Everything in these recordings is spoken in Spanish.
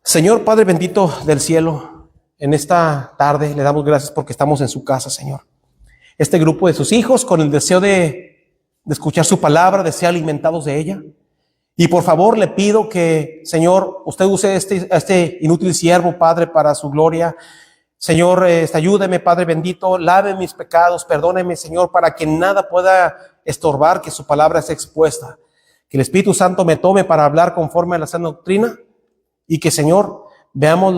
Señor Padre bendito del cielo, en esta tarde le damos gracias porque estamos en su casa, Señor. Este grupo de sus hijos con el deseo de escuchar su palabra, de ser alimentados de ella. Y por favor le pido que, Señor, usted use este inútil siervo, Padre, para su gloria. Señor, ayúdeme, Padre bendito, lave mis pecados, perdóneme, Señor, para que nada pueda estorbar que su palabra sea expuesta. Que el Espíritu Santo me tome para hablar conforme a la sana doctrina y que, Señor, veamos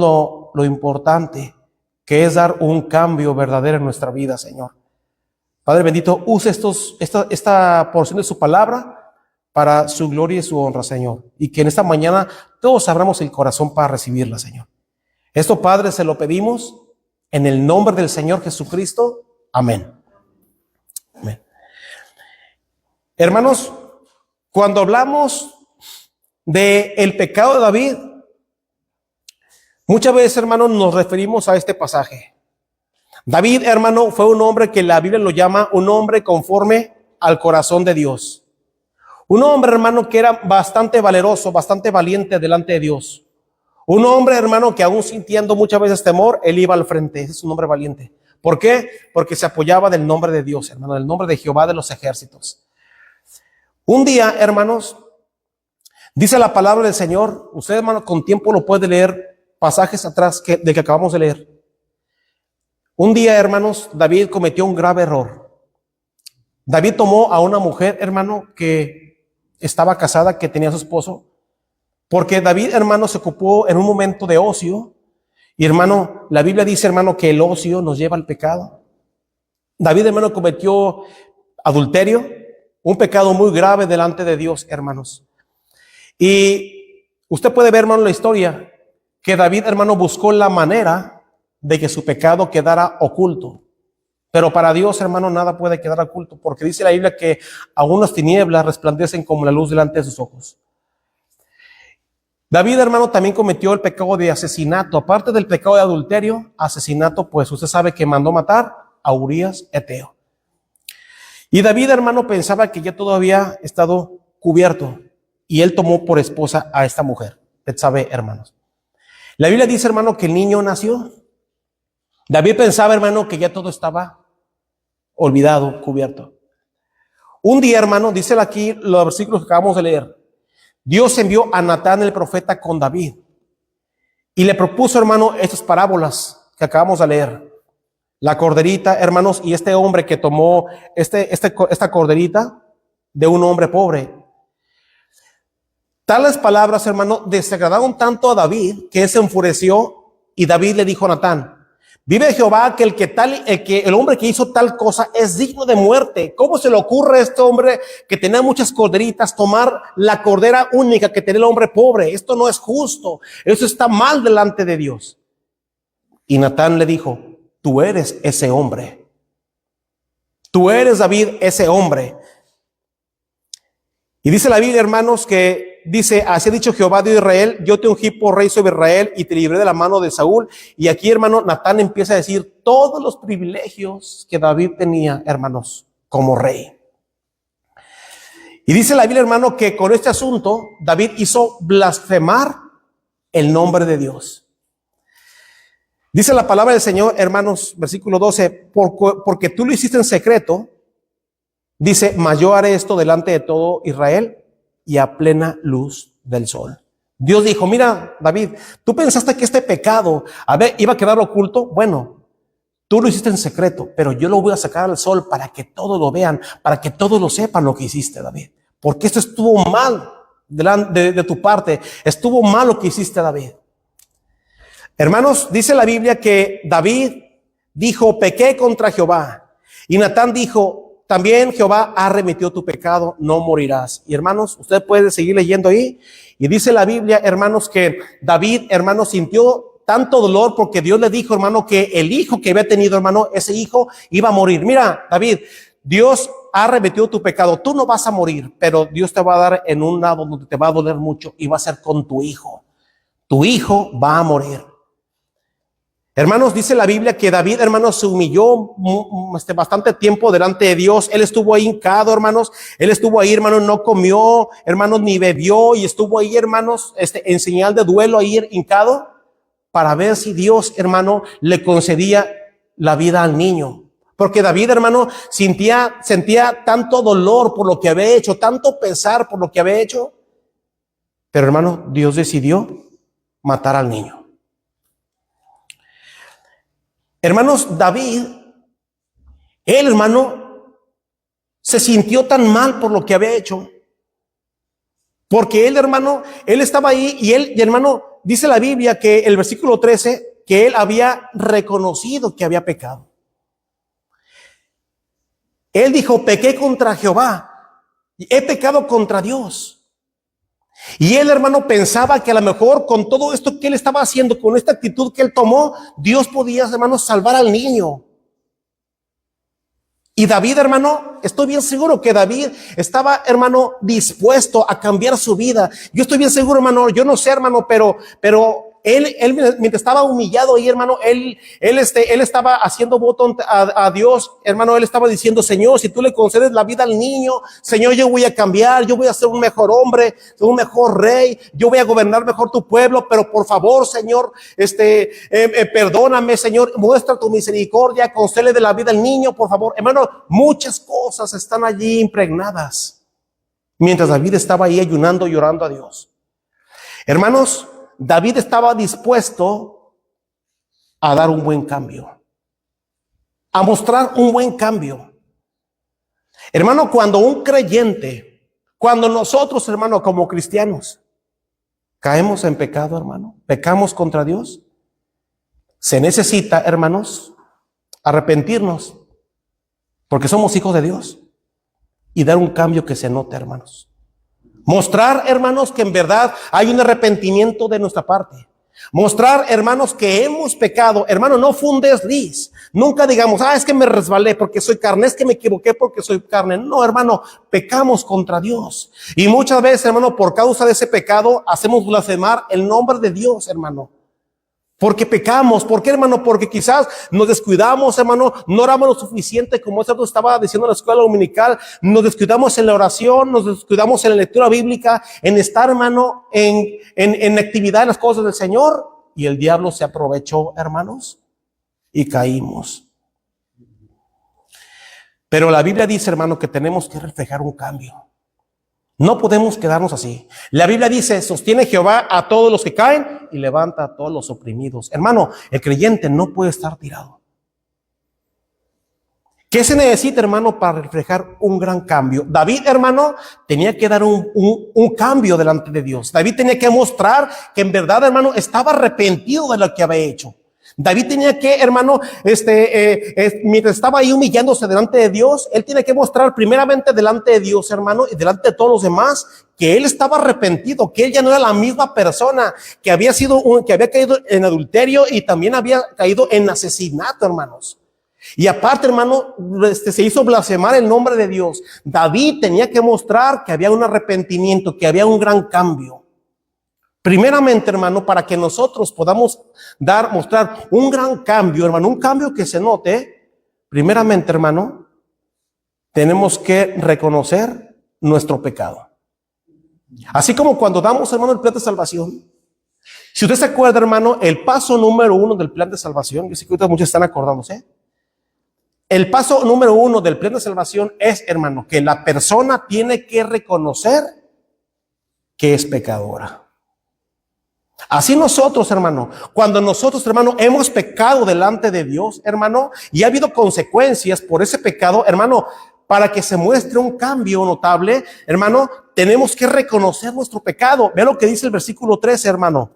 lo importante que es dar un cambio verdadero en nuestra vida, Señor. Padre bendito, use esta porción de su palabra para su gloria y su honra, Señor. Y que en esta mañana todos abramos el corazón para recibirla, Señor. Esto, Padre, se lo pedimos en el nombre del Señor Jesucristo. Amén. Amén. Hermanos, cuando hablamos del pecado de David, muchas veces, hermanos, nos referimos a este pasaje. David, hermano, fue un hombre que la Biblia lo llama un hombre conforme al corazón de Dios. Un hombre, hermano, que era bastante valeroso, bastante valiente delante de Dios. Un hombre, hermano, que aún sintiendo muchas veces temor, él iba al frente. Ese es un hombre valiente. ¿Por qué? Porque se apoyaba del nombre de Dios, hermano, del nombre de Jehová de los ejércitos. Un día, hermanos, dice la palabra del Señor, usted, hermano, con tiempo lo puede leer, pasajes atrás de que acabamos de leer. Un día, hermanos, David cometió un grave error. David tomó a una mujer, hermano, que estaba casada, que tenía a su esposo, porque David, hermano, se ocupó en un momento de ocio. Y, hermano, la Biblia dice, hermano, que el ocio nos lleva al pecado. David, hermano, cometió adulterio, un pecado muy grave delante de Dios, hermanos. Y usted puede ver, hermano, la historia, que David, hermano, buscó la manera de que su pecado quedara oculto. Pero para Dios, hermano, nada puede quedar oculto, porque dice la Biblia que aún las tinieblas resplandecen como la luz delante de sus ojos. David, hermano, también cometió el pecado de asesinato. Aparte del pecado de adulterio, asesinato, pues usted sabe que mandó matar a Urías Eteo. Y David, hermano, pensaba que ya todo había estado cubierto, y él tomó por esposa a esta mujer, Betsabé, hermanos. La Biblia dice, hermano, que el niño nació. David pensaba, hermano, que ya todo estaba olvidado, cubierto. Un día, hermano, dice aquí los versículos que acabamos de leer, Dios envió a Natán el profeta con David y le propuso, hermano, estas parábolas que acabamos de leer. La corderita, hermanos, y este hombre que tomó esta corderita de un hombre pobre. Tales palabras, hermano, desagradaron tanto a David que él se enfureció y David le dijo a Natán, vive Jehová que el hombre que hizo tal cosa es digno de muerte. ¿Cómo se le ocurre a este hombre que tenía muchas corderitas tomar la cordera única que tenía el hombre pobre? Esto no es justo. Eso está mal delante de Dios. Y Natán le dijo, tú eres ese hombre. Tú eres, David, ese hombre. Y dice la Biblia, hermanos, que dice, así ha dicho Jehová de Israel, yo te ungí por rey sobre Israel y te libré de la mano de Saúl. Y aquí, hermano, Natán empieza a decir todos los privilegios que David tenía, hermanos, como rey. Y dice la Biblia, hermano, que con este asunto David hizo blasfemar el nombre de Dios. Dice la palabra del Señor, hermanos, versículo 12, porque tú lo hiciste en secreto, dice, mas yo haré esto delante de todo Israel y a plena luz del sol. Dios dijo, mira, David, tú pensaste que este pecado, iba a quedar oculto. Bueno, tú lo hiciste en secreto, pero yo lo voy a sacar al sol para que todos lo vean, para que todos lo sepan lo que hiciste, David. Porque esto estuvo mal de tu parte, estuvo mal lo que hiciste, David. Hermanos, dice la Biblia que David dijo, pequé contra Jehová. Y Natán dijo, también Jehová ha remitido tu pecado, no morirás. Y hermanos, usted puede seguir leyendo ahí. Y dice la Biblia, hermanos, que David, hermanos, sintió tanto dolor porque Dios le dijo, hermano, que el hijo que había tenido, hermano, ese hijo iba a morir. Mira, David, Dios ha remitido tu pecado. Tú no vas a morir, pero Dios te va a dar en un lado donde te va a doler mucho y va a ser con tu hijo. Tu hijo va a morir. Hermanos, dice la Biblia que David, hermanos, se humilló bastante tiempo delante de Dios. Él estuvo ahí hincado, hermanos. Él estuvo ahí, hermanos, no comió, hermanos, ni bebió, y estuvo ahí, hermanos, en señal de duelo ahí hincado para ver si Dios, hermano, le concedía la vida al niño. Porque David, hermano, sentía tanto dolor por lo que había hecho, tanto pesar por lo que había hecho. Pero, hermano, Dios decidió matar al niño. Hermanos, David, él, hermano, se sintió tan mal por lo que había hecho. Porque él, hermano, él estaba ahí y hermano, dice la Biblia que el versículo 13, que él había reconocido que había pecado. Él dijo, pequé contra Jehová, he pecado contra Dios. Y él, hermano, pensaba que a lo mejor con todo esto que él estaba haciendo, con esta actitud que él tomó, Dios podía, hermano, salvar al niño. Y David, hermano, estoy bien seguro que David estaba, hermano, dispuesto a cambiar su vida. Yo estoy bien seguro, hermano, yo no sé, hermano, pero él mientras estaba humillado ahí, hermano, él estaba haciendo voto a Dios, hermano. Él estaba diciendo, Señor, si tú le concedes la vida al niño, Señor, yo voy a cambiar, yo voy a ser un mejor hombre, un mejor rey, yo voy a gobernar mejor tu pueblo, pero por favor, Señor, perdóname, Señor, muestra tu misericordia, concédele de la vida al niño, por favor. Hermano, muchas cosas están allí impregnadas mientras David estaba ahí ayunando y orando a Dios. Hermanos, David estaba dispuesto a dar un buen cambio, a mostrar un buen cambio. Hermano, cuando un creyente, cuando nosotros, hermano, como cristianos, caemos en pecado, hermano, pecamos contra Dios, se necesita, hermanos, arrepentirnos, porque somos hijos de Dios, y dar un cambio que se note, hermanos. Mostrar, hermanos, que en verdad hay un arrepentimiento de nuestra parte. Mostrar, hermanos, que hemos pecado. Hermano, no fue un desliz. Nunca digamos, es que me resbalé porque soy carne, es que me equivoqué porque soy carne. No, hermano, pecamos contra Dios. Y muchas veces, hermano, por causa de ese pecado, hacemos blasfemar el nombre de Dios, hermano. Porque pecamos. ¿Por qué, hermano? Porque quizás nos descuidamos, hermano, no oramos lo suficiente, como eso estaba diciendo en la escuela dominical. Nos descuidamos en la oración, nos descuidamos en la lectura bíblica, en estar, hermano, en actividad en las cosas del Señor. Y el diablo se aprovechó, hermanos, y caímos. Pero la Biblia dice, hermano, que tenemos que reflejar un cambio. No podemos quedarnos así. La Biblia dice, sostiene Jehová a todos los que caen y levanta a todos los oprimidos. Hermano, el creyente no puede estar tirado. ¿Qué se necesita, hermano, para reflejar un gran cambio? David, hermano, tenía que dar un cambio delante de Dios. David tenía que mostrar que en verdad, hermano, estaba arrepentido de lo que había hecho. David tenía que, hermano, mientras estaba ahí humillándose delante de Dios, él tiene que mostrar primeramente delante de Dios, hermano, y delante de todos los demás, que él estaba arrepentido, que él ya no era la misma persona, que había caído en adulterio y también había caído en asesinato, hermanos. Y aparte, hermano, se hizo blasfemar el nombre de Dios. David tenía que mostrar que había un arrepentimiento, que había un gran cambio. Primeramente, hermano, para que nosotros podamos mostrar un gran cambio, hermano, un cambio que se note, primeramente, hermano, tenemos que reconocer nuestro pecado. Así como cuando damos, hermano, el plan de salvación. Si usted se acuerda, hermano, el paso número 1 del plan de salvación, yo sé que ahorita muchos están acordándose. El paso número 1 del plan de salvación es, hermano, que la persona tiene que reconocer que es pecadora. Así nosotros, hermano, cuando nosotros, hermano, hemos pecado delante de Dios, hermano, y ha habido consecuencias por ese pecado, hermano, para que se muestre un cambio notable, hermano, tenemos que reconocer nuestro pecado. Ve lo que dice el versículo 13, hermano.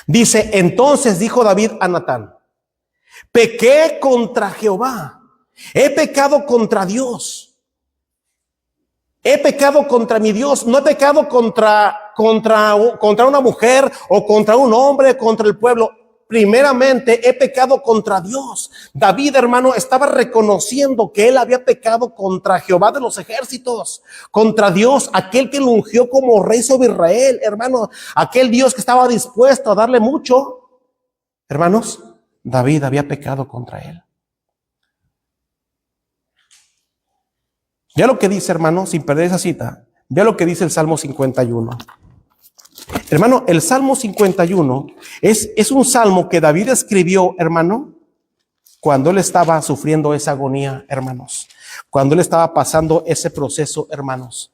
Dice, entonces dijo David a Natán, pequé contra Jehová, he pecado contra Dios. He pecado contra mi Dios, no he pecado contra una mujer o contra un hombre, contra el pueblo. Primeramente he pecado contra Dios. David, hermano, estaba reconociendo que él había pecado contra Jehová de los ejércitos, contra Dios, aquel que lo ungió como rey sobre Israel, hermano, aquel Dios que estaba dispuesto a darle mucho. Hermanos, David había pecado contra él. Vea lo que dice, hermano, sin perder esa cita. Vea lo que dice el Salmo 51. Hermano, el Salmo 51 es un salmo que David escribió, hermano, cuando él estaba sufriendo esa agonía, hermanos. Cuando él estaba pasando ese proceso, hermanos.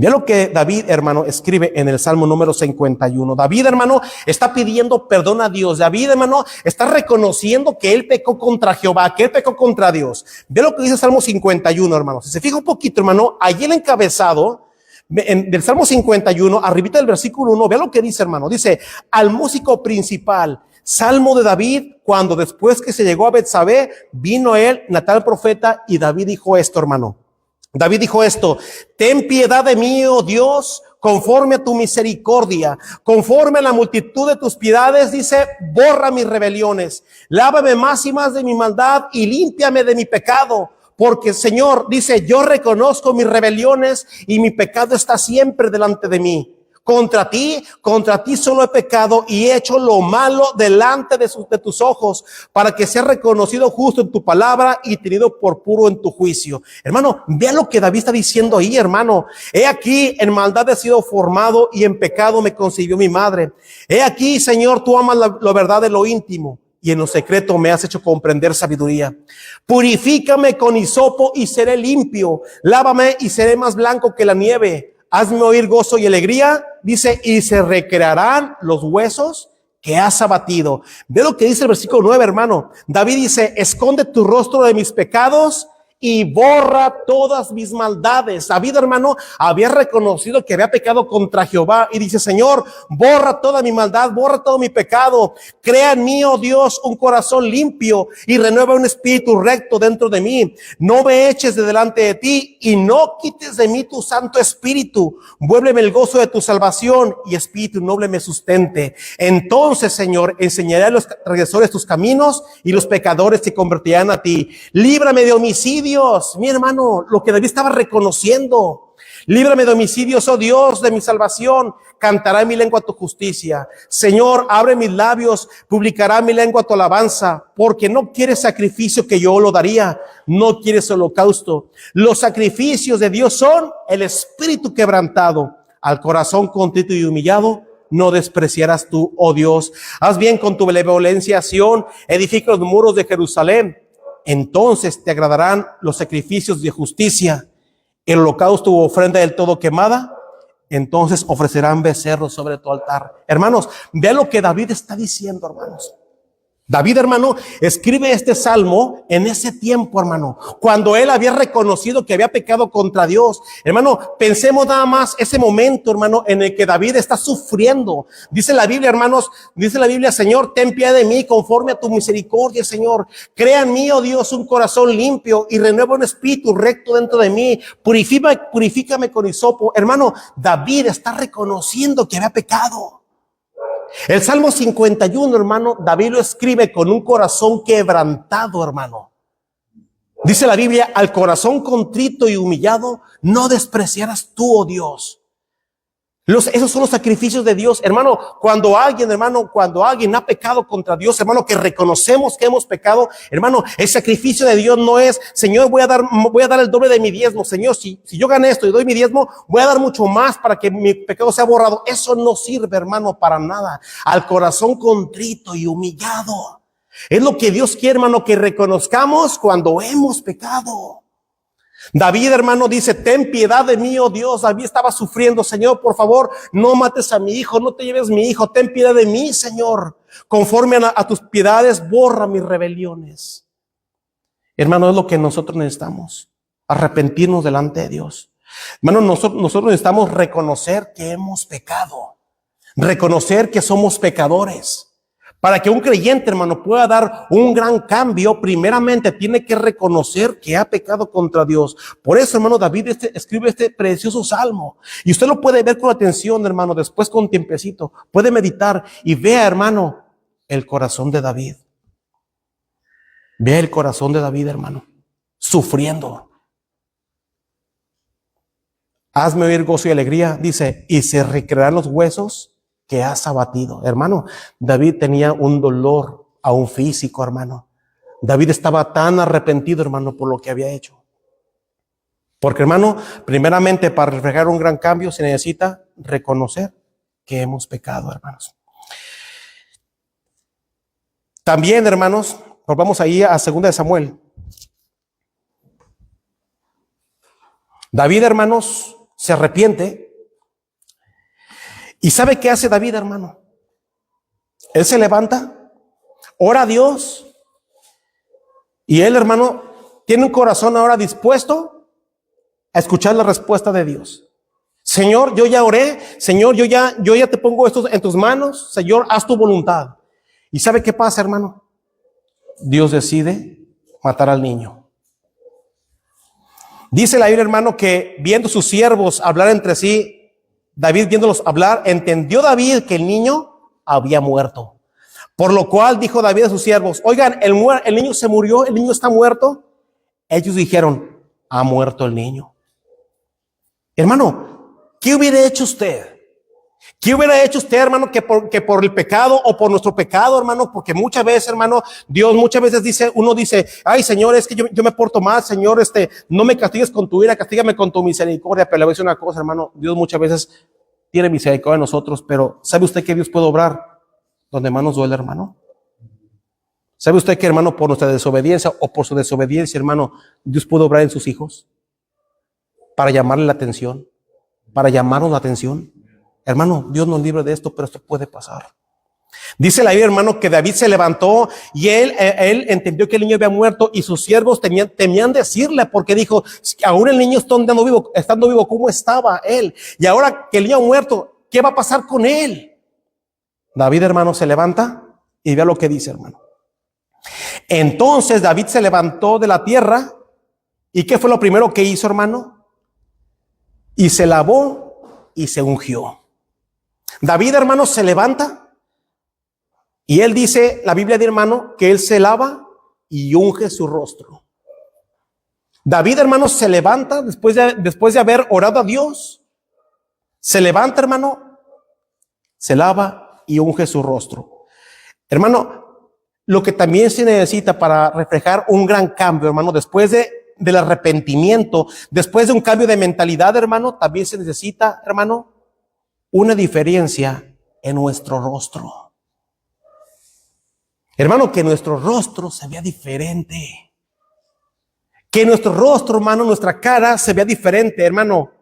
Vea lo que David, hermano, escribe en el Salmo número 51. David, hermano, está pidiendo perdón a Dios. David, hermano, está reconociendo que él pecó contra Jehová, que él pecó contra Dios. Vea lo que dice el Salmo 51, hermanos. Si se fija un poquito, hermano, allí el encabezado del Salmo 51, arribita del versículo 1, vea lo que dice, hermano. Dice, al músico principal, Salmo de David, cuando después que se llegó a Betsabé, vino él, Natán el profeta, y David dijo esto, hermano. David dijo esto: ten piedad de mí, oh Dios, conforme a tu misericordia, conforme a la multitud de tus piedades, dice, borra mis rebeliones, lávame más y más de mi maldad y límpiame de mi pecado. Porque, Señor, dice, yo reconozco mis rebeliones y mi pecado está siempre delante de mí. Contra ti solo he pecado y he hecho lo malo delante de tus ojos, para que sea reconocido justo en tu palabra y tenido por puro en tu juicio. Hermano, vea lo que David está diciendo ahí, hermano. He aquí, en maldad he sido formado y en pecado me concibió mi madre. He aquí, Señor, tú amas la verdad de lo íntimo, y en lo secreto me has hecho comprender sabiduría. Purifícame con hisopo y seré limpio. Lávame y seré más blanco que la nieve. Hazme oír gozo y alegría, dice, y se recrearán los huesos que has abatido. Ve lo que dice el versículo 9, hermano. David dice, esconde tu rostro de mis pecados y borra todas mis maldades. David, hermano, había reconocido que había pecado contra Jehová y dice, Señor, borra toda mi maldad, borra todo mi pecado. Crea en mí, oh Dios, un corazón limpio y renueva un espíritu recto dentro de mí. No me eches de delante de ti y no quites de mí tu santo espíritu. Vuélveme el gozo de tu salvación y espíritu noble me sustente. Entonces, Señor, enseñaré a los transgresores tus caminos y los pecadores se convertirán a ti. Líbrame de homicidio. Dios, mi hermano, lo que David estaba reconociendo. Líbrame de homicidios, oh Dios, de mi salvación. Cantará en mi lengua tu justicia. Señor, abre mis labios, publicará mi lengua tu alabanza, porque no quieres sacrificio que yo lo daría, no quieres holocausto. Los sacrificios de Dios son el espíritu quebrantado, al corazón contrito y humillado no despreciarás tú, oh Dios. Haz bien con tu benevolencia, Sión, edifica los muros de Jerusalén. Entonces te agradarán los sacrificios de justicia, el holocausto u ofrenda del todo quemada. Entonces ofrecerán becerros sobre tu altar. Hermanos, vean lo que David está diciendo, hermanos. David, hermano, escribe este salmo en ese tiempo, hermano, cuando él había reconocido que había pecado contra Dios. Hermano, pensemos nada más ese momento, hermano, en el que David está sufriendo. Dice la Biblia, hermanos, dice la Biblia, Señor, ten piedad de mí conforme a tu misericordia, Señor. Crea en mí, oh Dios, un corazón limpio y renueva un espíritu recto dentro de mí. Purifícame con hisopo. Hermano, David está reconociendo que había pecado. El Salmo 51, hermano, David lo escribe con un corazón quebrantado, hermano. Dice la Biblia, al corazón contrito y humillado, no despreciarás tú, oh Dios. Esos son los sacrificios de Dios, hermano. Cuando alguien ha pecado contra Dios, hermano, que reconocemos que hemos pecado, hermano, el sacrificio de Dios no es, Señor, voy a dar el doble de mi diezmo. Señor, si yo gané esto y doy mi diezmo, voy a dar mucho más para que mi pecado sea borrado. Eso no sirve, hermano, para nada. Al corazón contrito y humillado. Es lo que Dios quiere, hermano, que reconozcamos cuando hemos pecado. David, hermano, dice, ten piedad de mí, oh Dios. David estaba sufriendo, Señor, por favor, no mates a mi hijo, no te lleves mi hijo, ten piedad de mí, Señor. Conforme a tus piedades, borra mis rebeliones. Hermano, es lo que nosotros necesitamos, arrepentirnos delante de Dios. Hermano, nosotros necesitamos reconocer que hemos pecado, reconocer que somos pecadores. Para que un creyente, hermano, pueda dar un gran cambio, primeramente tiene que reconocer que ha pecado contra Dios. Por eso, hermano, David escribe este precioso salmo. Y usted lo puede ver con atención, hermano, después con tiempecito. Puede meditar y vea, hermano, el corazón de David. Vea el corazón de David, hermano, sufriendo. Hazme oír gozo y alegría, dice, y se recrearán los huesos que has abatido. Hermano, David tenía un dolor aún físico, hermano. David estaba tan arrepentido, hermano, por lo que había hecho. Porque, hermano, primeramente para reflejar un gran cambio se necesita reconocer que hemos pecado, hermanos. También, hermanos, volvamos ahí a 2 de Samuel. David, hermanos, se arrepiente. ¿Y sabe qué hace David, hermano? Él se levanta, ora a Dios, y él, hermano, tiene un corazón ahora dispuesto a escuchar la respuesta de Dios. Señor, yo ya oré. Señor, yo ya te pongo esto en tus manos. Señor, haz tu voluntad. ¿Y sabe qué pasa, hermano? Dios decide matar al niño. Dice la Biblia, hermano, que viendo sus siervos hablar entre sí, David viéndolos hablar, entendió David que el niño había muerto. Por lo cual dijo David a sus siervos: oigan, el niño se murió, el niño está muerto. Ellos dijeron: ha muerto el niño. Hermano, ¿qué hubiera hecho usted? ¿Qué hubiera hecho usted, hermano, que por el pecado o por nuestro pecado, hermano? Porque muchas veces, hermano, Dios muchas veces uno dice: ay, Señor, es que yo me porto mal, Señor, no me castigues con tu ira, castígame con tu misericordia. Pero le voy a decir una cosa, hermano, Dios muchas veces tiene misericordia de nosotros, pero ¿sabe usted que Dios puede obrar donde más nos duele, hermano? ¿Sabe usted que, hermano, por nuestra desobediencia o por su desobediencia, hermano, Dios puede obrar en sus hijos para llamarle la atención, para llamarnos la atención? Hermano, Dios nos libre de esto, pero esto puede pasar. Dice la Biblia, hermano, que David se levantó y él entendió que el niño había muerto, y sus siervos temían decirle, porque dijo: aún el niño estando vivo, ¿cómo estaba él? Y ahora que el niño ha muerto, ¿qué va a pasar con él? David, hermano, se levanta y vea lo que dice, hermano. Entonces David se levantó de la tierra, ¿y qué fue lo primero que hizo, hermano? Y se lavó y se ungió. David, hermano, se levanta y él dice, la Biblia dice, hermano, que él se lava y unge su rostro. David, hermano, se levanta después de haber orado a Dios. Se levanta, hermano, se lava y unge su rostro. Hermano, lo que también se necesita para reflejar un gran cambio, hermano, después del arrepentimiento, después de un cambio de mentalidad, hermano, también se necesita, hermano, una diferencia en nuestro rostro. Hermano, que nuestro rostro se vea diferente. Que nuestro rostro, hermano, nuestra cara se vea diferente, hermano.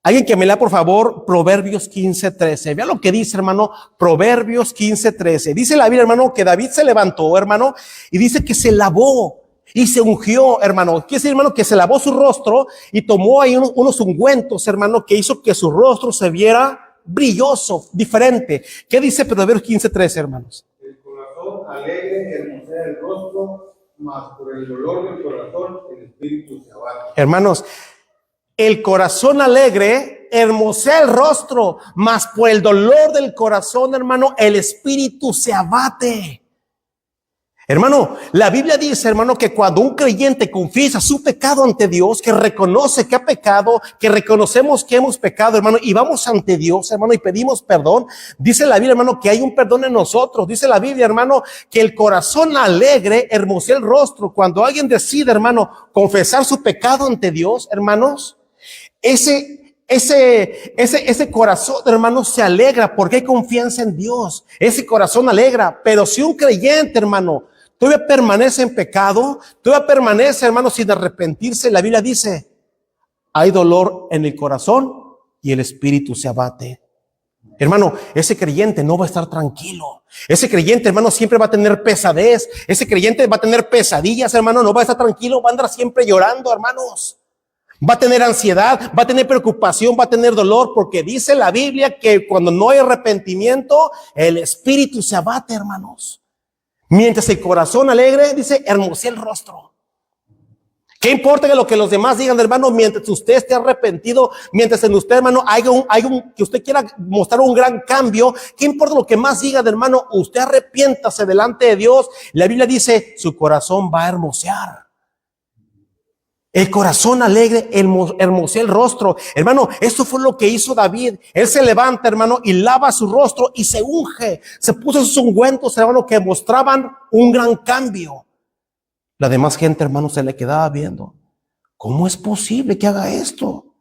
Alguien que me lea, por favor, Proverbios 15:13. Vea lo que dice, hermano, Proverbios 15:13. Dice la Biblia, hermano, que David se levantó, hermano, y dice que se lavó y se ungió, hermano. Quiere decir, hermano, que se lavó su rostro y tomó ahí unos ungüentos, hermano, que hizo que su rostro se viera brilloso, diferente. ¿Qué dice Proverbios 15:13, hermanos? El corazón alegre hermosea el rostro, mas por el dolor del corazón el espíritu se abate. Hermanos, el corazón alegre hermosea el rostro, mas por el dolor del corazón, hermano, el espíritu se abate. Hermano, la Biblia dice, hermano, que cuando un creyente confiesa su pecado ante Dios, que reconoce que ha pecado, que reconocemos que hemos pecado, hermano, y vamos ante Dios, hermano, y pedimos perdón, dice la Biblia, hermano, que hay un perdón en nosotros. Dice la Biblia, hermano, que el corazón alegre hermosea el rostro. Cuando alguien decide, hermano, confesar su pecado ante Dios, hermanos, ese corazón, hermano, se alegra porque hay confianza en Dios. Ese corazón alegra. Pero si un creyente, hermano, todavía permanece en pecado, todavía permanece, hermano, sin arrepentirse, la Biblia dice, hay dolor en el corazón y el espíritu se abate. Hermano, ese creyente no va a estar tranquilo. Ese creyente, hermano, siempre va a tener pesadez. Ese creyente va a tener pesadillas, hermano, no va a estar tranquilo, va a andar siempre llorando, hermanos. Va a tener ansiedad, va a tener preocupación, va a tener dolor, porque dice la Biblia que cuando no hay arrepentimiento, el espíritu se abate, hermanos. Mientras el corazón alegre, dice, hermosea el rostro. ¿Qué importa que lo que los demás digan, hermano? Mientras usted esté arrepentido, mientras en usted, hermano, que usted quiera mostrar un gran cambio, ¿qué importa lo que más digan, hermano? Usted arrepiéntase delante de Dios. La Biblia dice, su corazón va a hermosear. El corazón alegre hermosea el rostro. Hermano, esto fue lo que hizo David. Él se levanta, hermano, y lava su rostro y se unge. Se puso esos ungüentos, hermano, que mostraban un gran cambio. La demás gente, hermano, se le quedaba viendo. ¿Cómo es posible que haga esto?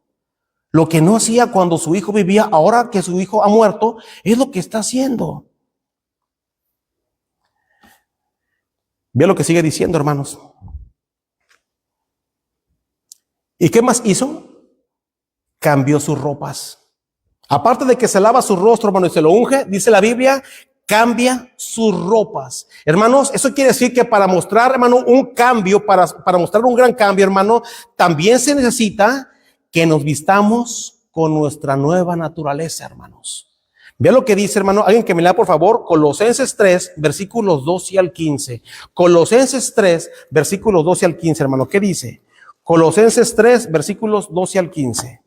Lo que no hacía cuando su hijo vivía, ahora que su hijo ha muerto, es lo que está haciendo. Vea lo que sigue diciendo, hermanos. ¿Y qué más hizo? Cambió sus ropas. Aparte de que se lava su rostro, hermano, y se lo unge, dice la Biblia, cambia sus ropas. Hermanos, eso quiere decir que para mostrar, hermano, un cambio, para mostrar un gran cambio, hermano, también se necesita que nos vistamos con nuestra nueva naturaleza, hermanos. Vea lo que dice, hermano. Alguien que me lea, por favor, Colosenses 3, versículos 12 al 15. Colosenses 3, versículos 12 al 15, hermano. ¿Qué dice? Colosenses 3, versículos 12 al 15.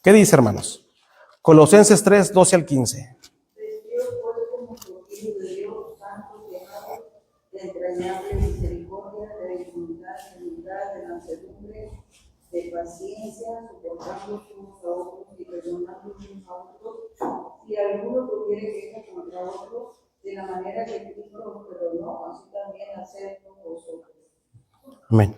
¿Qué dice, hermanos? Colosenses 3, 12 al 15. Vestidos pues como hijos de Dios, santos y amados, de entrañable misericordia, de dignidad, de humildad, de mansedumbre, de paciencia, soportando unos a otros y perdonando unos a otros. Si alguno tuviere queja contra otro, de la manera que Cristo nos perdonó, así también hacedlo vosotros. Amén.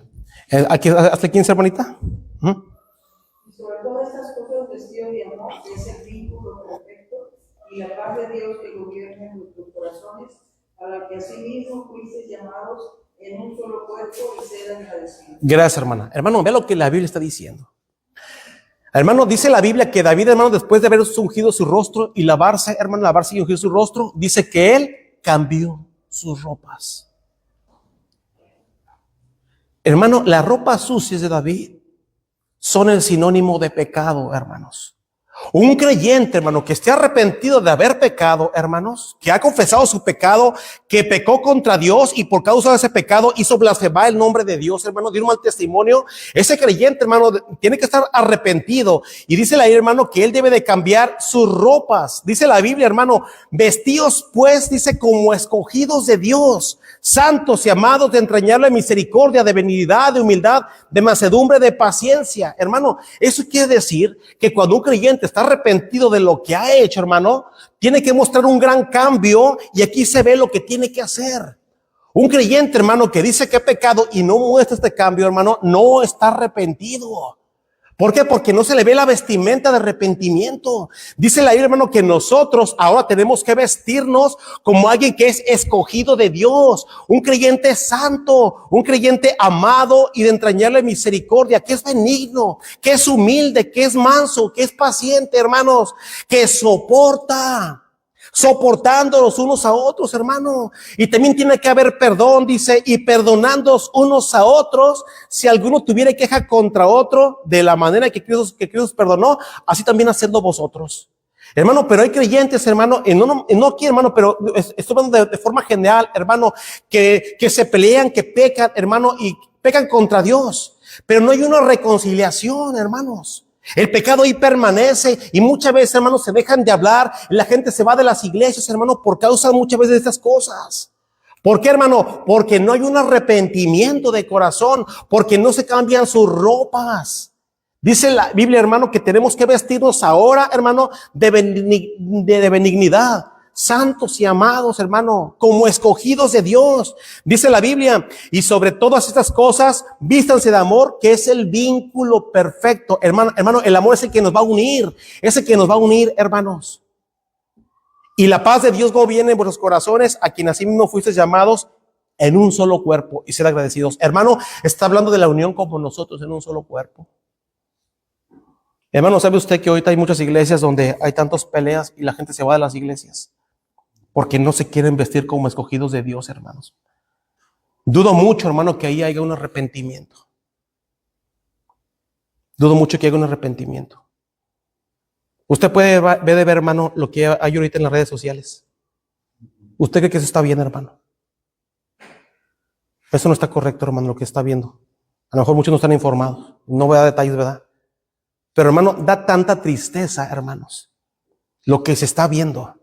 Aquí, ¿hasta 15, hermanita? Y sobre todas estas cosas, vestidos de amor, que es el vínculo perfecto, y la paz de Dios que gobierna en nuestros corazones, a la que asimismo fuisteis llamados en un solo cuerpo y sed agradecidos. Gracias, hermana. Hermano, vea lo que la Biblia está diciendo. Hermano, dice la Biblia que David, hermano, después de haber ungido su rostro y lavarse, hermano, lavarse y ungir su rostro, dice que él cambió sus ropas. Hermano, las ropas sucias de David son el sinónimo de pecado, hermanos. Un creyente, hermano, que esté arrepentido de haber pecado, hermanos, que ha confesado su pecado, que pecó contra Dios y por causa de ese pecado hizo blasfemar el nombre de Dios, hermano, dio un mal testimonio. Ese creyente, hermano, tiene que estar arrepentido. Y dice la Biblia, hermano, que él debe de cambiar sus ropas. Dice la Biblia, hermano, vestidos pues, dice, como escogidos de Dios, santos y amados, de entrañable misericordia, de benignidad, de humildad, de mansedumbre, de paciencia. Hermano, eso quiere decir que cuando un creyente está arrepentido de lo que ha hecho, hermano, tiene que mostrar un gran cambio, y aquí se ve lo que tiene que hacer. Un creyente, hermano, que dice que ha pecado y no muestra este cambio, hermano, no está arrepentido. ¿Por qué? Porque no se le ve la vestimenta de arrepentimiento. Dice la Biblia, hermano, que nosotros ahora tenemos que vestirnos como alguien que es escogido de Dios, un creyente santo, un creyente amado y de entrañable misericordia, que es benigno, que es humilde, que es manso, que es paciente, hermanos, que soportándolos unos a otros, hermano. Y también tiene que haber perdón, dice, y perdonándoos unos a otros, si alguno tuviera queja contra otro, de la manera que Cristo perdonó, así también hacedlo vosotros. Hermano, pero hay creyentes, hermano, y no aquí, hermano, pero estoy hablando de forma general, hermano, que se pelean, que pecan, hermano, y pecan contra Dios, pero no hay una reconciliación, hermanos. El pecado ahí permanece, y muchas veces, hermanos, se dejan de hablar, la gente se va de las iglesias, hermano, por causa muchas veces de estas cosas. ¿Por qué, hermano? Porque no hay un arrepentimiento de corazón, porque no se cambian sus ropas. Dice la Biblia, hermano, que tenemos que vestirnos ahora, hermano, de benignidad, santos y amados, hermano, como escogidos de Dios. Dice la Biblia, y sobre todas estas cosas, vístanse de amor, que es el vínculo perfecto. Hermano, el amor es el que nos va a unir, hermanos. Y la paz de Dios gobierne en vuestros corazones, a quien así mismo fuisteis llamados en un solo cuerpo, y ser agradecidos. Hermano, está hablando de la unión como nosotros en un solo cuerpo. Hermano, ¿sabe usted que ahorita hay muchas iglesias donde hay tantas peleas y la gente se va de las iglesias? Porque no se quieren vestir como escogidos de Dios, hermanos. Dudo mucho, hermano, que ahí haya un arrepentimiento. Dudo mucho que haya un arrepentimiento. Usted puede ver, hermano, lo que hay ahorita en las redes sociales. ¿Usted cree que eso está bien, hermano? Eso no está correcto, hermano, lo que está viendo. A lo mejor muchos no están informados. No voy a dar detalles, ¿verdad? Pero, hermano, da tanta tristeza, hermanos, lo que se está viendo.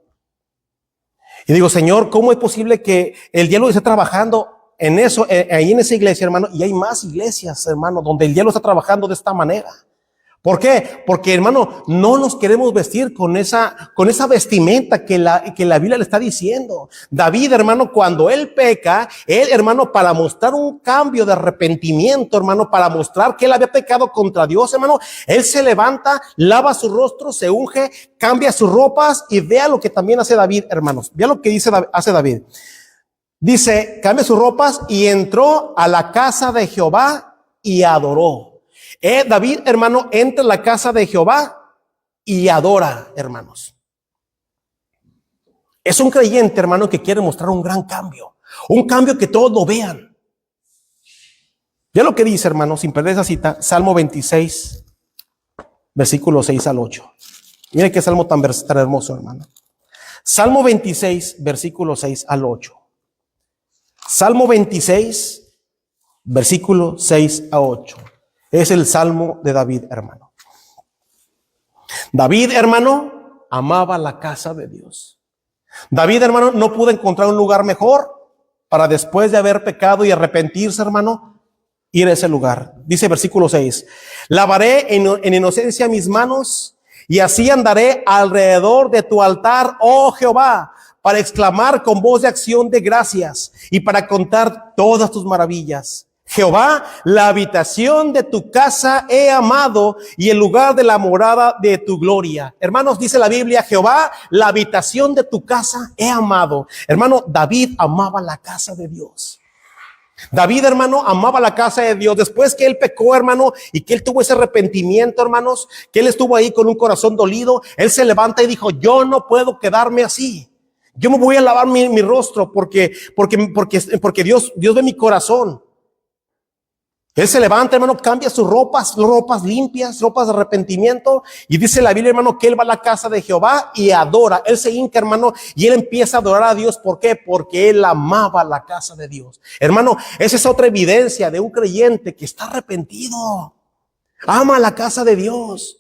Y digo, Señor, ¿cómo es posible que el diablo esté trabajando en eso, ahí en esa iglesia, hermano, y hay más iglesias, hermano, donde el diablo está trabajando de esta manera. ¿Por qué? Porque, hermano, no nos queremos vestir con esa vestimenta que la Biblia le está diciendo. David, hermano, cuando él peca, él, hermano, para mostrar un cambio de arrepentimiento, hermano, para mostrar que él había pecado contra Dios, hermano, él se levanta, lava su rostro, se unge, cambia sus ropas y vea lo que también hace David, hermanos. Vea lo que hace David. Dice, cambia sus ropas y entró a la casa de Jehová y adoró. David, hermano, entra en la casa de Jehová y adora, hermanos. Es un creyente, hermano, que quiere mostrar un gran cambio. Un cambio que todos lo vean. Ya lo que dice, hermano, sin perder esa cita, Salmo 26, versículos 6 al 8. Mire qué salmo tan hermoso, hermano. Salmo 26, versículos 6 al 8. Salmo 26, versículo 6 a 8. Es el salmo de David, hermano. David, hermano, amaba la casa de Dios. David, hermano, no pudo encontrar un lugar mejor para después de haber pecado y arrepentirse, hermano, ir a ese lugar. Dice versículo 6, lavaré en inocencia mis manos y así andaré alrededor de tu altar, oh Jehová, para exclamar con voz de acción de gracias y para contar todas tus maravillas. Jehová, la habitación de tu casa he amado y el lugar de la morada de tu gloria. Hermanos, dice la Biblia, Jehová, la habitación de tu casa he amado. Hermano, David amaba la casa de Dios. David, hermano, amaba la casa de Dios. Después que él pecó, hermano, y que él tuvo ese arrepentimiento, hermanos, que él estuvo ahí con un corazón dolido, él se levanta y dijo, yo no puedo quedarme así. Yo me voy a lavar mi rostro porque Dios ve mi corazón. Él se levanta, hermano, cambia sus ropas limpias, ropas de arrepentimiento. Y dice la Biblia, hermano, que él va a la casa de Jehová y adora. Él se hinca, hermano, y él empieza a adorar a Dios. ¿Por qué? Porque él amaba la casa de Dios. Hermano, esa es otra evidencia de un creyente que está arrepentido. Ama la casa de Dios.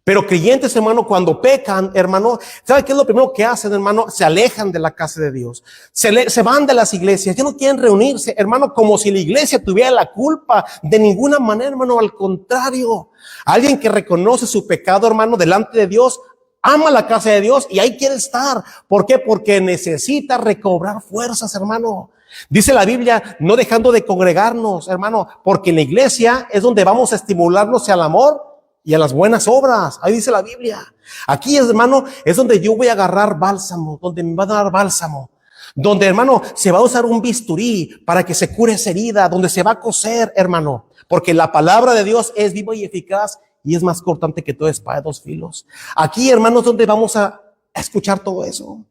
Pero creyentes, hermano, cuando pecan, hermano, ¿sabe qué es lo primero que hacen, hermano? Se alejan de la casa de Dios. Se van de las iglesias. Ya no quieren reunirse, hermano, como si la iglesia tuviera la culpa. De ninguna manera, hermano, al contrario. Alguien que reconoce su pecado, hermano, delante de Dios, ama la casa de Dios y ahí quiere estar. ¿Por qué? Porque necesita recobrar fuerzas, hermano. Dice la Biblia, no dejando de congregarnos, hermano, porque en la iglesia es donde vamos a estimularnos al amor y a las buenas obras. Ahí dice la Biblia. Aquí, hermano, es donde yo voy a agarrar bálsamo, donde me va a dar bálsamo, donde, hermano, se va a usar un bisturí para que se cure esa herida, donde se va a coser, hermano, porque la palabra de Dios es viva y eficaz y es más cortante que toda espada de dos filos. Aquí, hermanos, donde vamos a escuchar todo eso.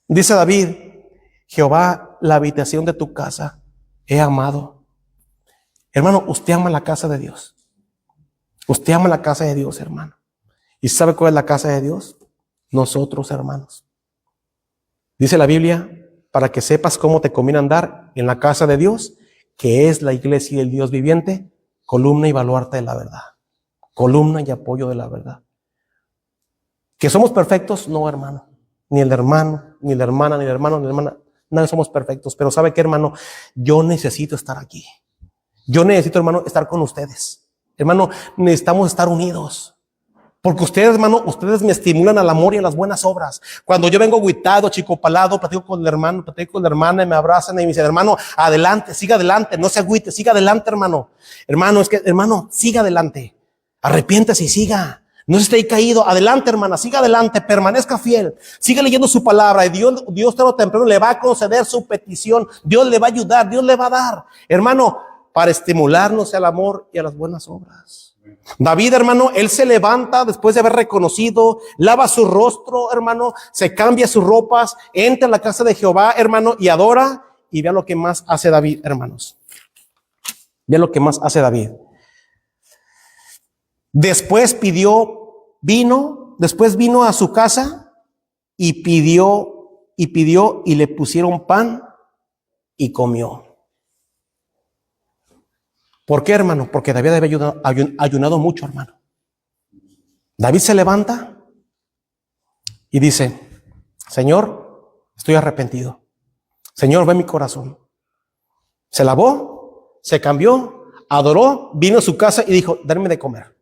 Dice David, Jehová, la habitación de tu casa he amado. Hermano, usted ama la casa de Dios. Usted ama la casa de Dios, hermano. ¿Y sabe cuál es la casa de Dios? Nosotros, hermanos. Dice la Biblia, para que sepas cómo te conviene andar en la casa de Dios, que es la iglesia del Dios viviente, columna y baluarte de la verdad. Columna y apoyo de la verdad. ¿Que somos perfectos? No, hermano. Ni el hermano, ni la hermana, ni el hermano, ni la hermana. Nadie somos perfectos. Pero ¿sabe qué, hermano? Yo necesito estar aquí. Yo necesito, hermano, estar con ustedes. Hermano, necesitamos estar unidos. Porque ustedes, hermano, ustedes me estimulan al amor y a las buenas obras. Cuando yo vengo agüitado, chicopalado, platico con el hermano, platico con la hermana y me abrazan y me dicen, hermano, adelante, siga adelante, no se agüite, siga adelante, hermano. Hermano, hermano, siga adelante. Arrepiéntase y siga. No se esté ahí caído. Adelante, hermana, siga adelante, permanezca fiel. Siga leyendo su palabra y Dios tarde o temprano le va a conceder su petición. Dios le va a ayudar, Dios le va a dar. Hermano, para estimularnos al amor y a las buenas obras. David, hermano, él se levanta después de haber reconocido, lava su rostro, hermano, se cambia sus ropas, entra en la casa de Jehová, hermano, y adora. Y vea lo que más hace David, hermanos. Vea lo que más hace David. Después vino a su casa y pidió y le pusieron pan y comió. ¿Por qué, hermano? Porque David había ayunado mucho, hermano. David se levanta y dice, Señor, estoy arrepentido. Señor, ve mi corazón. Se lavó, se cambió, adoró, vino a su casa y dijo, dame de comer.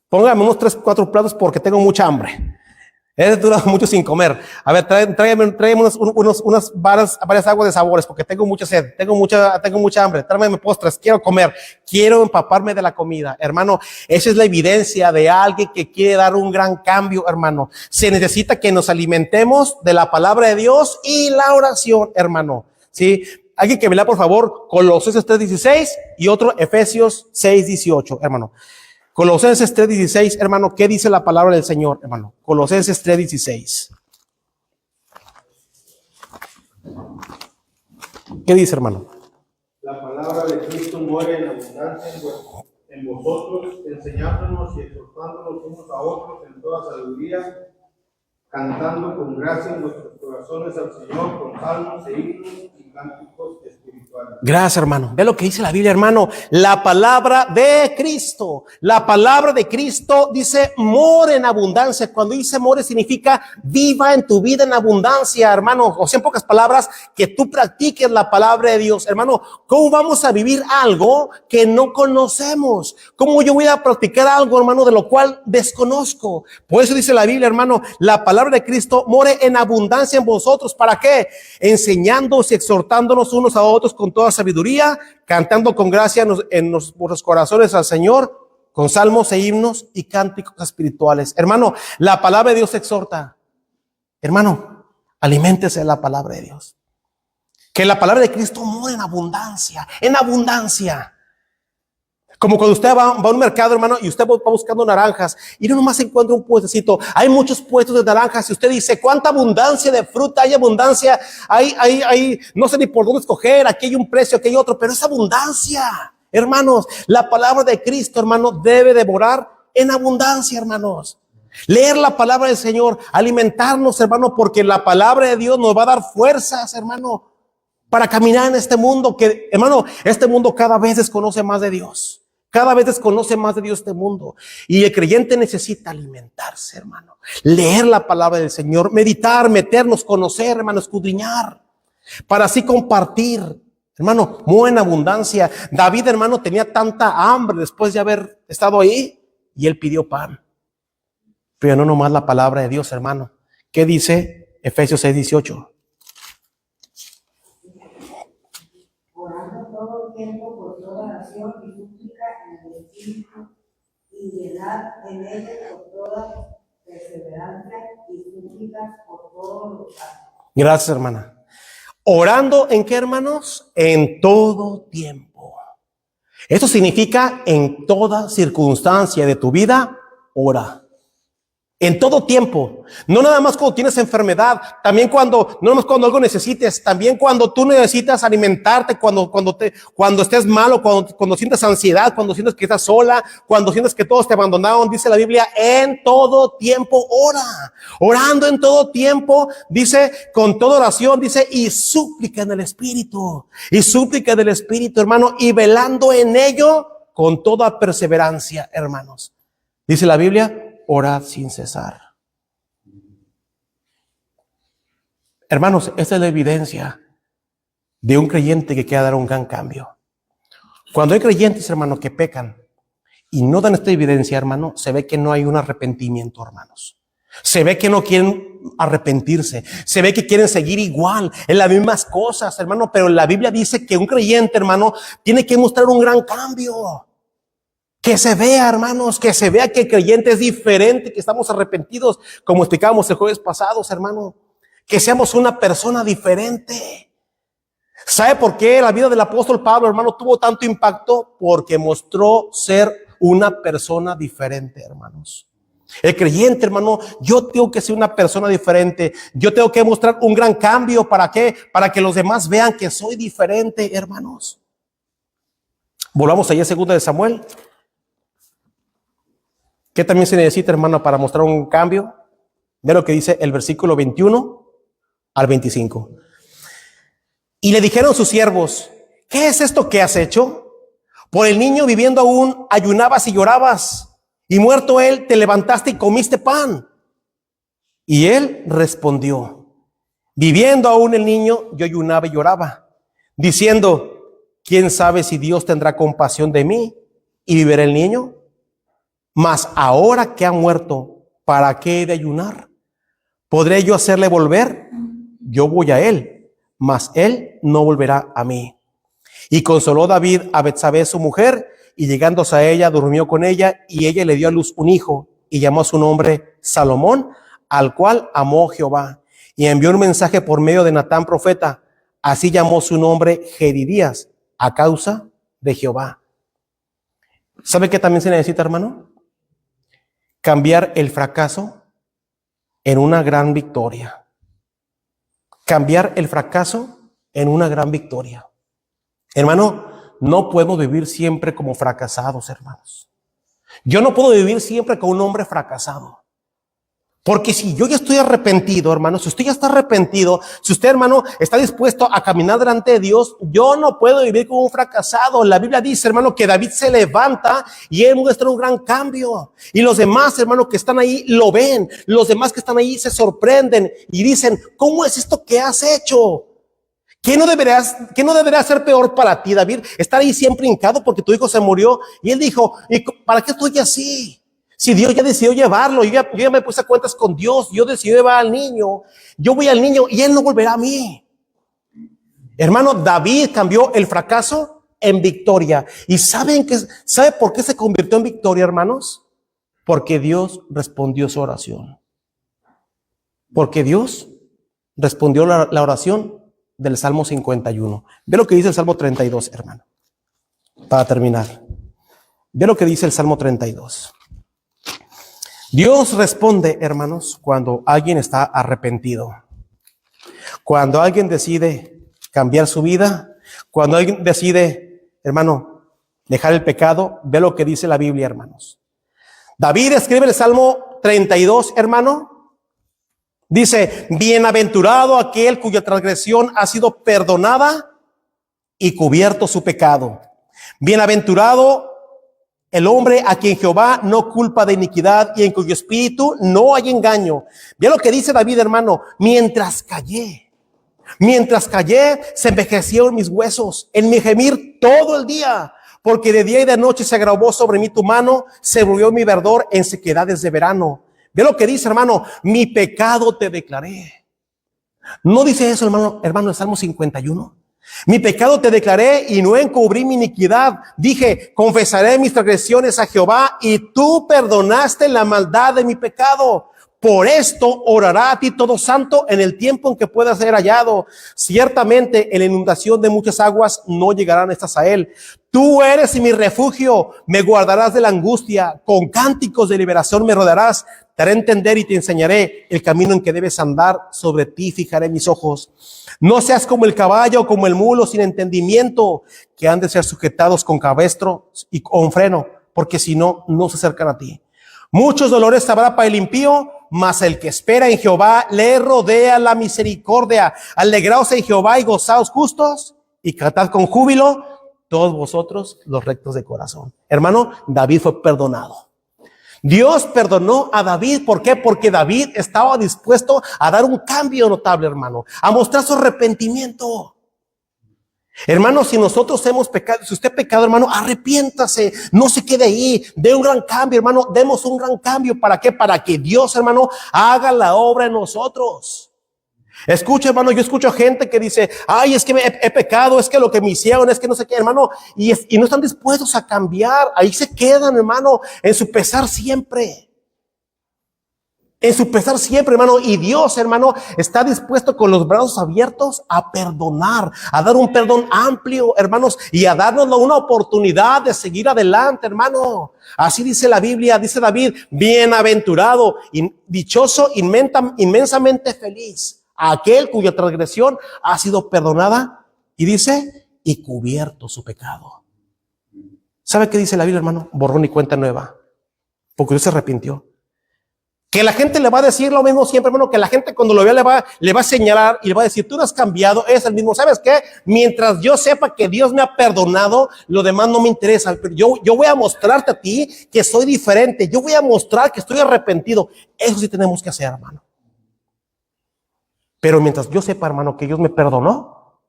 Póngame unos 3, 4 platos porque tengo mucha hambre. He durado mucho sin comer. A ver, tráigame unas varias aguas de sabores porque tengo mucha sed, tengo mucha hambre. Tráigame postres, quiero comer, quiero empaparme de la comida. Hermano, esa es la evidencia de alguien que quiere dar un gran cambio, hermano. Se necesita que nos alimentemos de la palabra de Dios y la oración, hermano. ¿Sí? Alguien que me lea, por favor, Colosenses 3:16 y otro Efesios 6:18, hermano. Colosenses 3:16, hermano, ¿qué dice la palabra del Señor, hermano? Colosenses 3:16. ¿Qué dice, hermano? La palabra de Cristo muere en abundancia en vosotros, enseñándonos y exhortándonos unos a otros en toda sabiduría, cantando con gracia en vuestros corazones al Señor con salmos e himnos y cánticos espirituales. Gracias, hermano. Ve lo que dice la Biblia, hermano. La palabra de Cristo. La palabra de Cristo dice mora en abundancia. Cuando dice more significa viva en tu vida en abundancia, hermano. O sea, en pocas palabras, que tú practiques la palabra de Dios. Hermano, ¿cómo vamos a vivir algo que no conocemos? ¿Cómo yo voy a practicar algo, hermano, de lo cual desconozco? Por eso dice la Biblia, hermano, la palabra de Cristo more en abundancia en vosotros. ¿Para qué? Enseñándonos y exhortándonos unos a otros con toda sabiduría, cantando con gracia en nuestros corazones al Señor, con salmos e himnos y cánticos espirituales. Hermano, la palabra de Dios exhorta. Hermano, aliméntese de la palabra de Dios. Que la palabra de Cristo more en abundancia, en abundancia. Como cuando usted va a un mercado, hermano, y usted va buscando naranjas y no nomás encuentra un puestecito. Hay muchos puestos de naranjas y usted dice, ¿cuánta abundancia de fruta? Hay abundancia, hay, no sé ni por dónde escoger, aquí hay un precio, aquí hay otro, pero es abundancia. Hermanos, la palabra de Cristo, hermano, debe devorar en abundancia, hermanos. Leer la palabra del Señor, alimentarnos, hermano, porque la palabra de Dios nos va a dar fuerzas, hermano, para caminar en este mundo que, hermano, este mundo cada vez desconoce más de Dios. Cada vez desconoce más de Dios este mundo. Y el creyente necesita alimentarse, hermano. Leer la palabra del Señor, meditar, meternos, conocer, hermano, escudriñar. Para así compartir, hermano, muy en abundancia. David, hermano, tenía tanta hambre después de haber estado ahí y él pidió pan. Pero no nomás la palabra de Dios, hermano. ¿Qué dice Efesios 6:18? Orando todo el tiempo por toda oración y súplica en el Espíritu y llenad en ella por toda perseverancia y súplicas por todos los santos. Gracias, hermana. Orando ¿en qué, hermanos? En todo tiempo. Esto significa en toda circunstancia de tu vida, ora. En todo tiempo, no nada más cuando tienes enfermedad, también no nada más cuando algo necesites, también cuando tú necesitas alimentarte, cuando estés malo, cuando sientes ansiedad, cuando sientes que estás sola, cuando sientes que todos te abandonaron, dice la Biblia, en todo tiempo ora, orando en todo tiempo, dice, con toda oración, dice, y súplica en el Espíritu, hermano, y velando en ello con toda perseverancia, hermanos. Dice la Biblia, orad sin cesar. Hermanos, esta es la evidencia de un creyente que quiere dar un gran cambio. Cuando hay creyentes, hermanos, que pecan y no dan esta evidencia, hermano, se ve que no hay un arrepentimiento, hermanos. Se ve que no quieren arrepentirse. Se ve que quieren seguir igual en las mismas cosas, hermano. Pero la Biblia dice que un creyente, hermano, tiene que mostrar un gran cambio. Que se vea, hermanos, que se vea que el creyente es diferente, que estamos arrepentidos, como explicábamos el jueves pasado, hermano. Que seamos una persona diferente. ¿Sabe por qué la vida del apóstol Pablo, hermano, tuvo tanto impacto? Porque mostró ser una persona diferente, hermanos. El creyente, hermano, yo tengo que ser una persona diferente. Yo tengo que mostrar un gran cambio. ¿Para qué? Para que los demás vean que soy diferente, hermanos. Volvamos allá a 2 de Samuel. ¿Qué también se necesita, hermano, para mostrar un cambio? Ve lo que dice el versículo 21 al 25. Y le dijeron sus siervos, ¿qué es esto que has hecho? Por el niño viviendo aún ayunabas y llorabas, y muerto él te levantaste y comiste pan. Y él respondió, viviendo aún el niño yo ayunaba y lloraba, diciendo, ¿quién sabe si Dios tendrá compasión de mí y vivirá el niño? Mas ahora que ha muerto, ¿para qué he de ayunar? ¿Podré yo hacerle volver? Yo voy a él, mas él no volverá a mí. Y consoló David a Betsabé su mujer, y llegándose a ella, durmió con ella, y ella le dio a luz un hijo, y llamó su nombre Salomón, al cual amó Jehová. Y envió un mensaje por medio de Natán profeta, así llamó su nombre Jedidías, a causa de Jehová. ¿Sabe qué también se necesita, hermano? Cambiar el fracaso en una gran victoria. Cambiar el fracaso en una gran victoria. Hermano, no podemos vivir siempre como fracasados, hermanos. Yo no puedo vivir siempre como un hombre fracasado. Porque si yo ya estoy arrepentido, hermano, si usted ya está arrepentido, si usted, hermano, está dispuesto a caminar delante de Dios, yo no puedo vivir como un fracasado. La Biblia dice, hermano, que David se levanta y él muestra un gran cambio. Y los demás, hermano, que están ahí lo ven. Los demás que están ahí se sorprenden y dicen, ¿cómo es esto que has hecho? ¿Qué no debería ser peor para ti, David? Estar ahí siempre hincado porque tu hijo se murió. Y él dijo, ¿y para qué estoy así? Si Dios ya decidió llevarlo, yo ya me puse a cuentas con Dios, yo decidí llevar al niño, yo voy al niño y él no volverá a mí. Hermano, David cambió el fracaso en victoria. ¿Y sabe por qué se convirtió en victoria, hermanos? Porque Dios respondió su oración. Porque Dios respondió la oración del Salmo 51. Ve lo que dice el Salmo 32, hermano. Para terminar. Ve lo que dice el Salmo 32. Dios responde, hermanos, cuando alguien está arrepentido. Cuando alguien decide cambiar su vida. Cuando alguien decide, hermano, dejar el pecado. Ve lo que dice la Biblia, hermanos. David escribe el Salmo 32, hermano. Dice, bienaventurado aquel cuya transgresión ha sido perdonada y cubierto su pecado. Bienaventurado el hombre a quien Jehová no culpa de iniquidad y en cuyo espíritu no hay engaño. Ve lo que dice David, hermano. Mientras callé, se envejecieron mis huesos en mi gemir todo el día. Porque de día y de noche se agravó sobre mí tu mano, se volvió mi verdor en sequedades de verano. Ve lo que dice, hermano, mi pecado te declaré. ¿No dice eso, hermano, el Salmo 51? Mi pecado te declaré y no encubrí mi iniquidad. Dije, confesaré mis transgresiones a Jehová y tú perdonaste la maldad de mi pecado. Por esto orará a ti todo santo en el tiempo en que pueda ser hallado. Ciertamente en la inundación de muchas aguas no llegarán estas a él. Tú eres mi refugio, me guardarás de la angustia, con cánticos de liberación me rodearás. Te haré entender y te enseñaré el camino en que debes andar, sobre ti fijaré mis ojos. No seas como el caballo o como el mulo sin entendimiento, que han de ser sujetados con cabestro y con freno, porque si no, no se acercan a ti. Muchos dolores habrá para el impío, mas el que espera en Jehová le rodea la misericordia. Alegraos en Jehová y gozaos justos y cantad con júbilo todos vosotros los rectos de corazón. Hermano, David fue perdonado. Dios perdonó a David. ¿Por qué? Porque David estaba dispuesto a dar un cambio notable, hermano, a mostrar su arrepentimiento. Hermano, si nosotros hemos pecado, si usted ha pecado, hermano, arrepiéntase, no se quede ahí, dé un gran cambio, hermano, demos un gran cambio. ¿Para qué? Para que Dios, hermano, haga la obra en nosotros. Escucha, hermano, yo escucho gente que dice, ay, es que he pecado, es que lo que me hicieron, es que no sé qué, hermano, y no están dispuestos a cambiar. Ahí se quedan, hermano, en su pesar siempre. En su pesar siempre, hermano. Y Dios, hermano, está dispuesto con los brazos abiertos a perdonar, a dar un perdón amplio, hermanos, y a darnos una oportunidad de seguir adelante, hermano. Así dice la Biblia, dice David, bienaventurado, dichoso, inmensamente feliz, aquel cuya transgresión ha sido perdonada, y dice, y cubierto su pecado. ¿Sabe qué dice la Biblia, hermano? Borrón y cuenta nueva, porque Dios se arrepintió. Que la gente le va a decir lo mismo siempre, hermano, que la gente cuando lo vea le va a señalar y le va a decir, tú no has cambiado, es el mismo. ¿Sabes qué? Mientras yo sepa que Dios me ha perdonado, lo demás no me interesa. Pero yo voy a mostrarte a ti que soy diferente. Yo voy a mostrar que estoy arrepentido. Eso sí tenemos que hacer, hermano. Pero mientras yo sepa, hermano, que Dios me perdonó,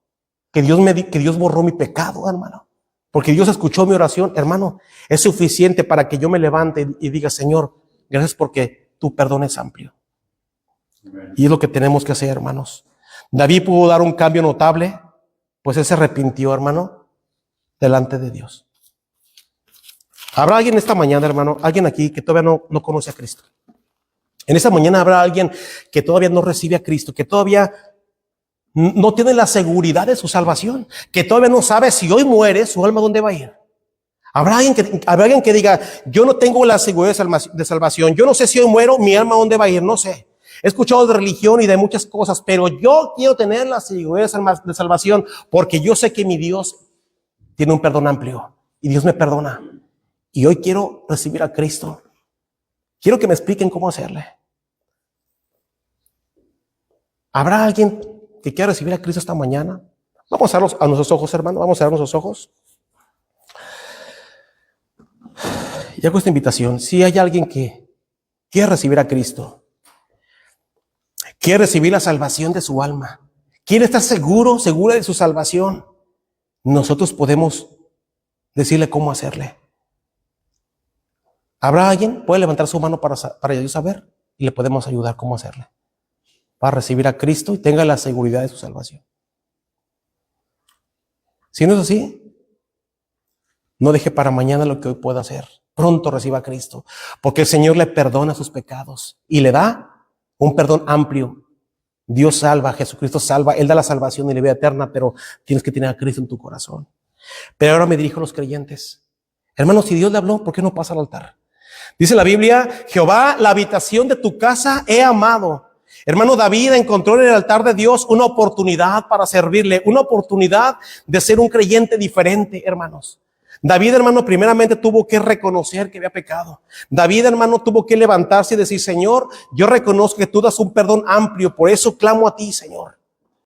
que Dios borró mi pecado, hermano. Porque Dios escuchó mi oración, hermano. Es suficiente para que yo me levante y diga, Señor, gracias porque tu perdón es amplio. Y es lo que tenemos que hacer, hermanos. David pudo dar un cambio notable, pues él se arrepintió, hermano, delante de Dios. ¿Habrá alguien esta mañana, hermano, alguien aquí que todavía no conoce a Cristo? En esta mañana habrá alguien que todavía no recibe a Cristo, que todavía no tiene la seguridad de su salvación, que todavía no sabe si hoy muere, su alma dónde va a ir. Habrá alguien que diga, yo no tengo la seguridad de salvación, yo no sé si hoy muero, mi alma dónde va a ir, no sé. He escuchado de religión y de muchas cosas, pero yo quiero tener la seguridad de salvación porque yo sé que mi Dios tiene un perdón amplio y Dios me perdona. Y hoy quiero recibir a Cristo. Quiero que me expliquen cómo hacerle. ¿Habrá alguien que quiera recibir a Cristo esta mañana? Vamos a cerrar a nuestros ojos, hermano. Vamos a cerrar nuestros ojos. Y hago esta invitación. Si hay alguien que quiere recibir a Cristo, quiere recibir la salvación de su alma, quiere estar segura de su salvación, nosotros podemos decirle cómo hacerle. ¿Habrá alguien? Puede levantar su mano para yo saber y le podemos ayudar cómo hacerle para recibir a Cristo y tenga la seguridad de su salvación. Si no es así, no deje para mañana lo que hoy pueda hacer. Pronto reciba a Cristo, porque el Señor le perdona sus pecados y le da un perdón amplio. Dios salva, Jesucristo salva, Él da la salvación y la vida eterna, pero tienes que tener a Cristo en tu corazón. Pero ahora me dirijo a los creyentes. Hermanos, si Dios le habló, ¿por qué no pasa al altar? Dice la Biblia, Jehová, la habitación de tu casa he amado. Hermano, David encontró en el altar de Dios una oportunidad para servirle, una oportunidad de ser un creyente diferente, hermanos. David, hermano, primeramente tuvo que reconocer que había pecado. David, hermano, tuvo que levantarse y decir, Señor, yo reconozco que tú das un perdón amplio, por eso clamo a ti, Señor.